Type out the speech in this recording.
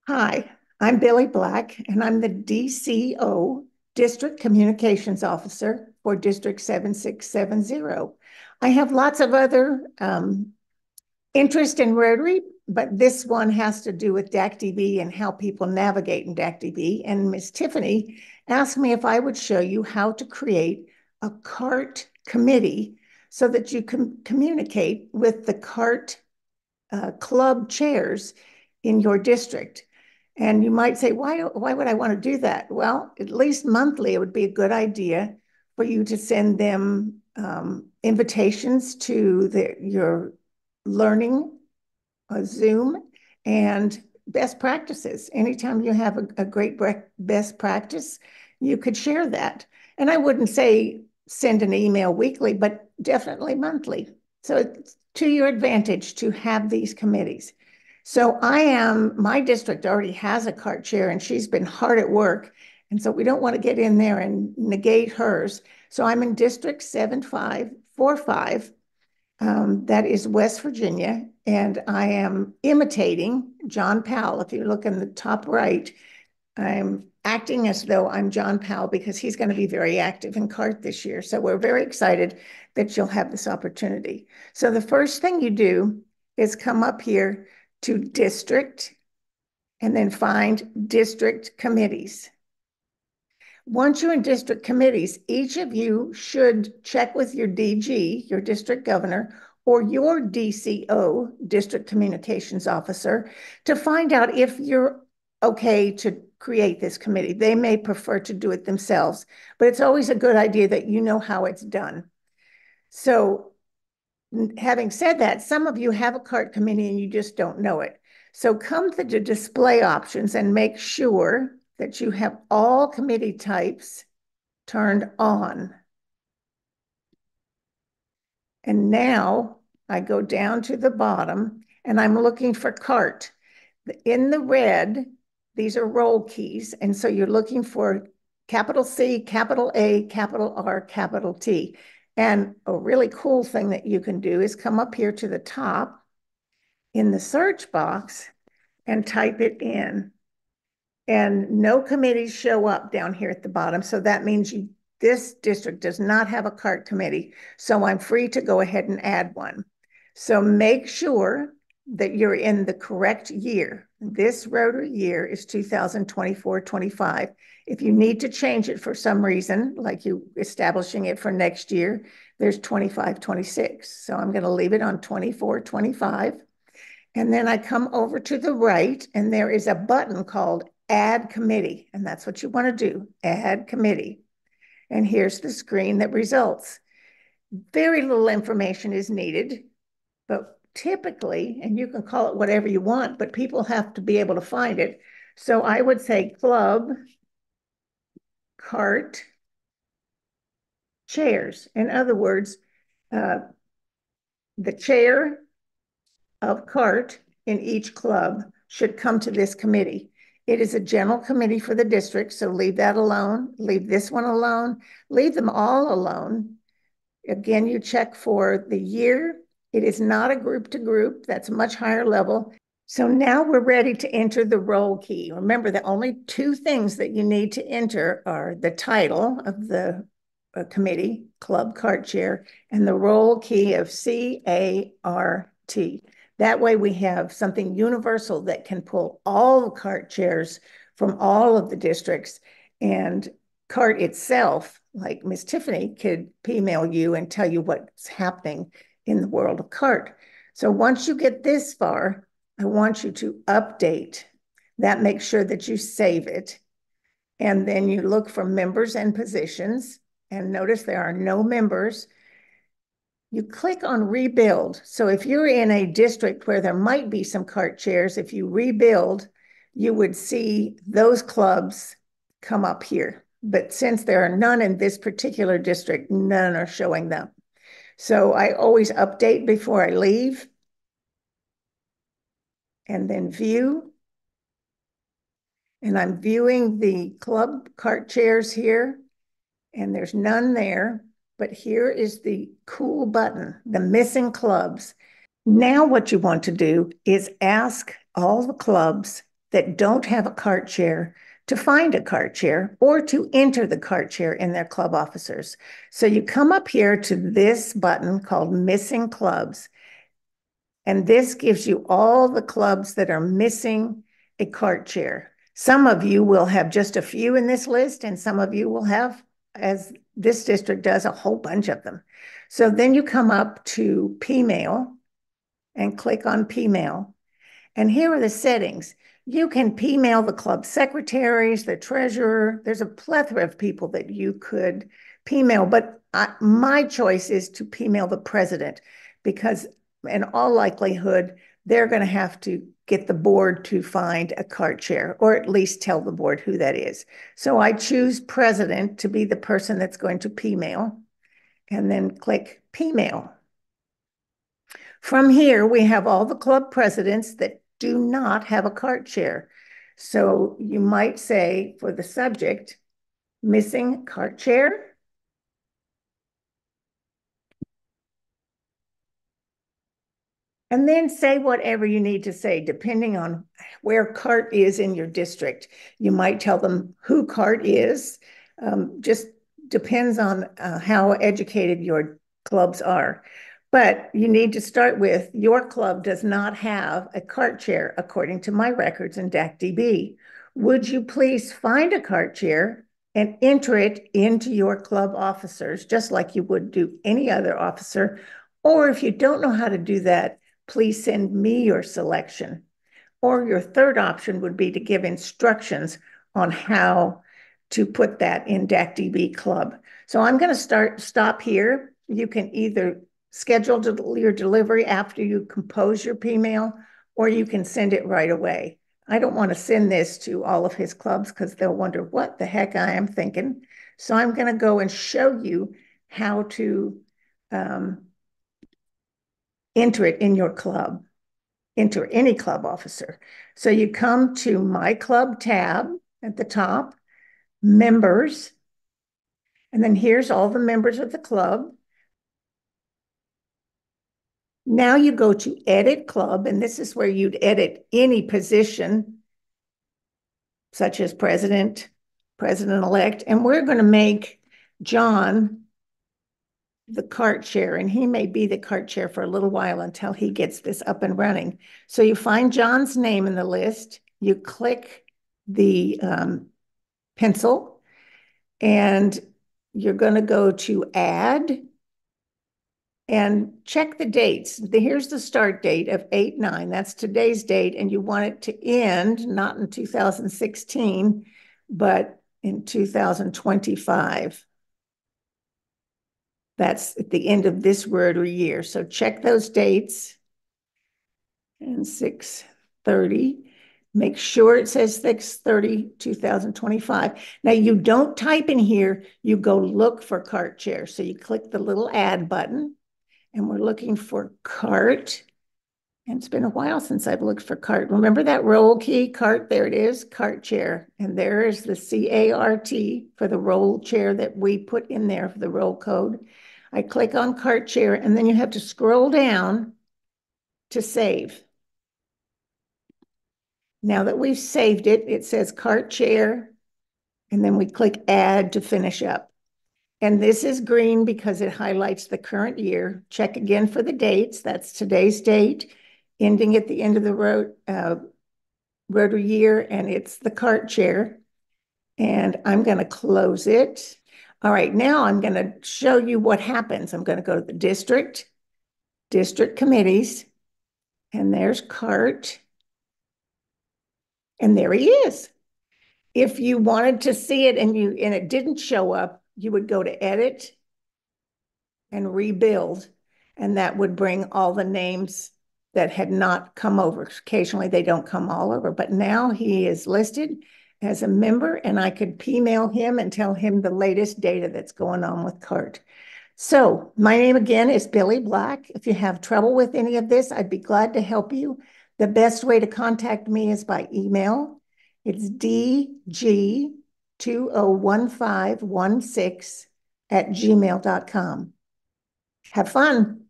Hi, I'm Billi Black, and I'm the DCO, District Communications Officer for District 7670. I have lots of other interest in Rotary, but this one has to do with DACDB and how people navigate in DACDB. And Miss Tiffany asked me if I would show you how to create a CART committee so that you can communicate with the CART club chairs in your district. And you might say, why would I want to do that? Well, at least monthly, it would be a good idea for you to send them invitations to your learning, Zoom, and best practices. Anytime you have a great best practice, you could share that. And I wouldn't say send an email weekly, but definitely monthly. So it's to your advantage to have these committees. So my district already has a CART chair and she's been hard at work. And so we don't want to get in there and negate hers. So I'm in District 7545. That is West Virginia. And I am imitating John Powell. If you look in the top right, I'm acting as though I'm John Powell because he's going to be very active in CART this year. So we're very excited that you'll have this opportunity. So the first thing you do is come up here to district and then find district committees. Once you're in district committees, each of you should check with your DG, your district governor, or your DCO, district communications officer, to find out if you're okay to create this committee. They may prefer to do it themselves, but it's always a good idea that you know how it's done. So having said that, some of you have a CART committee and you just don't know it. So come to the display options and make sure that you have all committee types turned on. And now I go down to the bottom and I'm looking for CART. In the red, these are roll keys. And so you're looking for capital C, capital A, capital R, capital T. And a really cool thing that you can do is come up here to the top in the search box and type it in. And no committees show up down here at the bottom. So that means this district does not have a CART committee. So I'm free to go ahead and add one. So make sure that you're in the correct year. This Rotary year is 2024-25. If you need to change it for some reason, like you establishing it for next year, there's 25-26. So I'm going to leave it on 24-25. And then I come over to the right and there is a button called Add Committee. And that's what you want to do, Add Committee. And here's the screen that results. Very little information is needed, but typically, and you can call it whatever you want, but people have to be able to find it. So I would say club, CART, chairs. In other words, the chair of CART in each club should come to this committee. It is a general committee for the district, so leave that alone, leave this one alone, leave them all alone. Again, you check for the year. It is not a group to group, that's a much higher level. So now we're ready to enter the roll key. Remember, the only two things that you need to enter are the title of the committee, Club CART Chair, and the roll key of CART. That way we have something universal that can pull all the CART chairs from all of the districts, and CART itself, like Miss Tiffany, could email you and tell you what's happening in the world of CART. So once you get this far, I want you to update. That makes sure that you save it. And then you look for members and positions, and notice there are no members. You click on rebuild. So if you're in a district where there might be some CART chairs, if you rebuild, you would see those clubs come up here. But since there are none in this particular district, none are showing them. So I always update before I leave. And then view. And I'm viewing the club CART chairs here. And there's none there. But here is the cool button, the missing clubs. Now what you want to do is ask all the clubs that don't have a cart chair to find a cart chair or to enter the cart chair in their club officers. So you come up here to this button called Missing Clubs, and this gives you all the clubs that are missing a cart chair. Some of you will have just a few in this list, and some of you will have, as this district does, a whole bunch of them. So then you come up to P-mail and click on P-mail. And here are the settings. You can P-mail the club secretaries, the treasurer. There's a plethora of people that you could P-mail, but my choice is to P-mail the president, because in all likelihood, they're going to have to get the board to find a cart chair, or at least tell the board who that is. So I choose president to be the person that's going to P-mail, and then click P-mail. From here, we have all the club presidents that do not have a cart chair. So you might say for the subject, missing cart chair. And then say whatever you need to say, depending on where CART is in your district. You might tell them who CART is. Just depends on how educated your clubs are. But you need to start with, your club does not have a CART chair, according to my records in DACDB. Would you please find a CART chair and enter it into your club officers, just like you would do any other officer? Or if you don't know how to do that, please send me your selection. Or your third option would be to give instructions on how to put that in DACDB Club. So I'm going to stop here. You can either schedule your delivery after you compose your P-mail, or you can send it right away. I don't want to send this to all of his clubs because they'll wonder what the heck I am thinking. So I'm going to go and show you how to enter it in your club, enter any club officer. So you come to My Club tab at the top, Members, and then here's all the members of the club. Now you go to Edit Club, and this is where you'd edit any position, such as president, president-elect, and we're going to make John the cart chair, and he may be the cart chair for a little while until he gets this up and running. So you find John's name in the list, you click the pencil, and you're going to go to Add and check the dates. Here's the start date of 8/9. That's today's date, and you want it to end not in 2016, but in 2025. That's at the end of this Rotary year. So check those dates. And 6/30. Make sure it says 6/30, 2025. Now you don't type in here, you go look for cart chair. So you click the little add button, and we're looking for cart. And it's been a while since I've looked for cart. Remember that roll key, cart? There it is, cart chair. And there is the CART for the roll chair that we put in there for the roll code. I click on cart chair, and then you have to scroll down to save. Now that we've saved it, it says cart chair, and then we click add to finish up. And this is green because it highlights the current year. Check again for the dates. That's today's date, ending at the end of the Rotary year, and it's the cart chair. And I'm going to close it. All right, now I'm going to show you what happens. I'm going to go to the district committees, and there's cart. And there he is. If you wanted to see it and it didn't show up, you would go to edit and rebuild, and that would bring all the names that had not come over. Occasionally they don't come all over, but now he is listed as a member, and I could P-mail him and tell him the latest data that's going on with CART. So my name again is Billi Black. If you have trouble with any of this, I'd be glad to help you. The best way to contact me is by email. It's dg201516@gmail.com. Have fun.